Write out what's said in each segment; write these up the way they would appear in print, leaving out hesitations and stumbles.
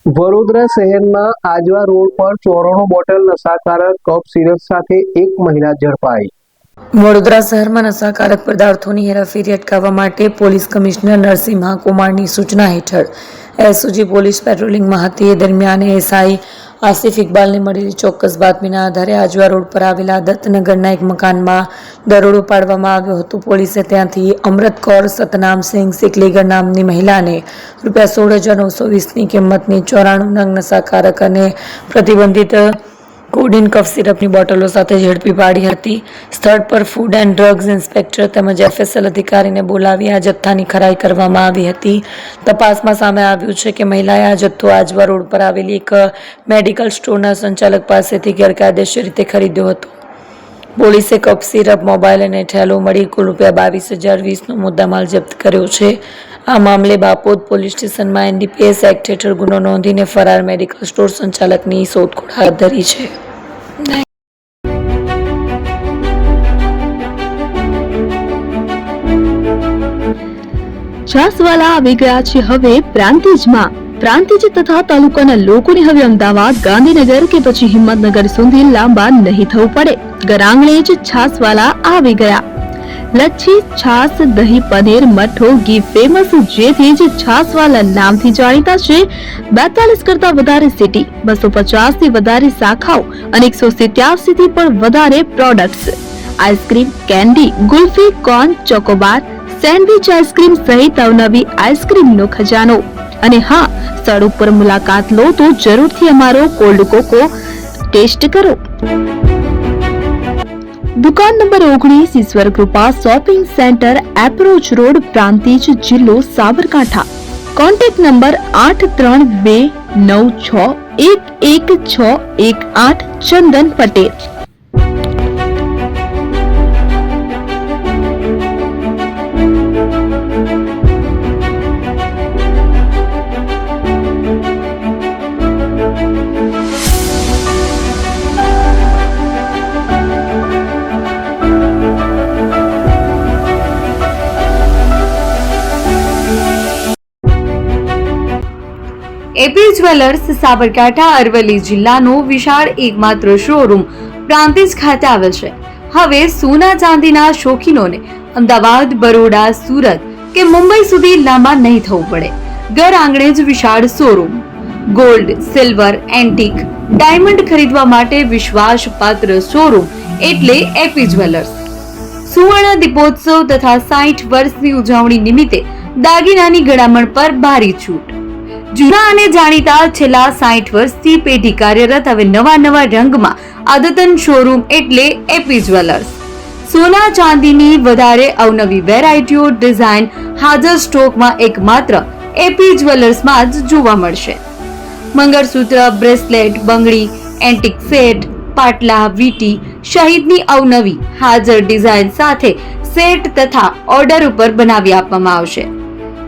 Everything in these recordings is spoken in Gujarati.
વડોદરા શહેરના આજવા રોડ પર 94 બોટલ નશાકારક કફ સિરપ સાથે એક મહિલા ઝડપાઈ। વડોદરા શહેરમાં નશાકારક પદાર્થોની હેરાફેરી અટકાવવા માટે પોલીસ કમિશનર નરસિંહ કુમારની સૂચના હેઠળ એસઓજી પોલીસ પેટ્રોલિંગમાં હતી। એ દરમિયાન એસઆઈ આસિફ ઇકબાલને મળેલી ચોક્કસ બાતમીના આધારે આજવા રોડ પર આવેલા દત્તનગરના એક મકાનમાં દરોડો પાડવામાં આવ્યો હતો। પોલીસે ત્યાંથી અમૃત કૌર સતનામસિંહ સિકલીગર નામની મહિલાને ₹16,920ની કિંમતની 94 નંગ નશાકારક અને પ્રતિબંધિત કોડિન કફ સિરપની બોટલો સાથે ઝડપી પાડી હતી। સ્થળ પર ફૂડ એન્ડ ડ્રગ્સ ઇન્સ્પેક્ટર તેમજ એફએસએલ અધિકારીને બોલાવી આ જથ્થાની ખરાઈ કરવામાં આવી હતી। તપાસમાં સામે આવ્યું છે કે મહિલાએ આ જથ્થો આજવા રોડ પર આવેલી એક મેડિકલ સ્ટોરના સંચાલક પાસેથી ગેરકાયદેસર રીતે ખરીદ્યો હતો। પોલીસે કફ સિરપ, મોબાઈલ અને થેલો મળી કુલ ₹22,020નો મુદ્દામાલ જપ્ત કર્યો છે। આ મામલે બાપોદ પોલીસ સ્ટેશનમાં એનડીપીએસ એક્ટ હેઠળ ગુનો નોંધીને ફરાર મેડિકલ સ્ટોર સંચાલકની શોધખોળ હાથ ધરી છે। છાસવાલા આવી ગયા છે હવે પ્રાંતિજમાં। પ્રાંતિજ તથા તાલુકાના લોકોને હવે અમદાવાદ, ગાંધીનગર કે પછી હિંમતનગર સુધી લાંબા નહીં થવું પડે। ઘર આંગણે જ છાસવાલા આવી ગયા। લચ્છી, છાસ, દહીં, પનીર, મઠ્ઠો, ઘી ફેમસ, જેથી જ છાસવાલા નામથી જાણીતા છે। 42 કરતા વધારે સિટી, 250 થી વધારે શાખાઓ અને 187 થી પણ વધારે products. Ice cream, candy, kulfi, corn, Chocobar, sandwich ice cream સહિત અવનવી આઈસ્ક્રીમનો ખજાનો। અને હા, સ્થળ ઉપર મુલાકાત લો તો જરૂરથી અમારો કોલ્ડ કોકો ટેસ્ટ કરો। દુકાન નંબર 19, Ishwar Krupa shopping centre, approach road, Prantij, જિલ્લો Sabarkantha. Contact number 8326111618 Chandan Patel. AP jewellers Sabarkantha Aravalli જિલ્લાનો વિશાળ એકમાત્ર શોરૂમ પ્રાંતિજ ખાતે આવેલ છે। હવે સોના ચાંદીના શોખીનોને અમદાવાદ, બરોડા, સુરત કે મુંબઈ સુધી લાંબા નહીં થવું પડે। ઘર આંગણે જ વિશાળ showroom. Gold, silver, antique, diamond ખરીદવા માટે વિશ્વાસપાત્ર શોરૂમ એટલે એપી જ્વેલર્સ। સુવર્ણ દીપોત્સવ તથા 60 વર્ષની ઉજવણી નિમિત્તે દાગીનાની ગળામણ પર ભારી છૂટ। જૂના અને જાણીતા છેલ્લા 60 વર્ષથી પેઢી કાર્યરત હવે નવા રંગમાં અદ્યતન શોરૂમ એટલે એપી જ્વેલર્સ। સોના ચાંદીની વધારે અવનવી વેરાયટીઓ, ડિઝાઇન હાજર સ્ટોકમાં એકમાત્ર એપી જ્વેલર્સમાં જ જોવા મળશે। મંગળસૂત્ર, બ્રેસલેટ, બંગડી, એન્ટિક સેટ, પાટલા, વીટી સહિતની અવનવી હાજર ડિઝાઇન સાથે સેટ તથા ઓર્ડર ઉપર બનાવી આપવામાં આવશે।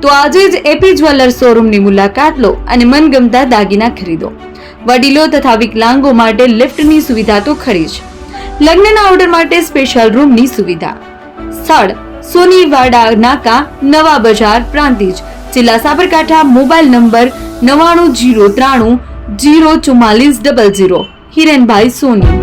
તો આજે જ એપી જ્વેલર્સ શોરૂમની મુલાકાત લો અને મનગમતા દાગીના ખરીદો। વડીલો તથા વિકલાંગો માટે લિફ્ટની સુવિધા તો ખરી જ, લગ્નના ઓર્ડર માટે સ્પેશિયલ રૂમની સુવિધા। સ્થળ સોનીવાડા નાકા, નવા બજાર, પ્રાંતિજ, જિલ્લા સાબરકાંઠા। Mobile number 9903304400। હિરેનભાઈ સોની।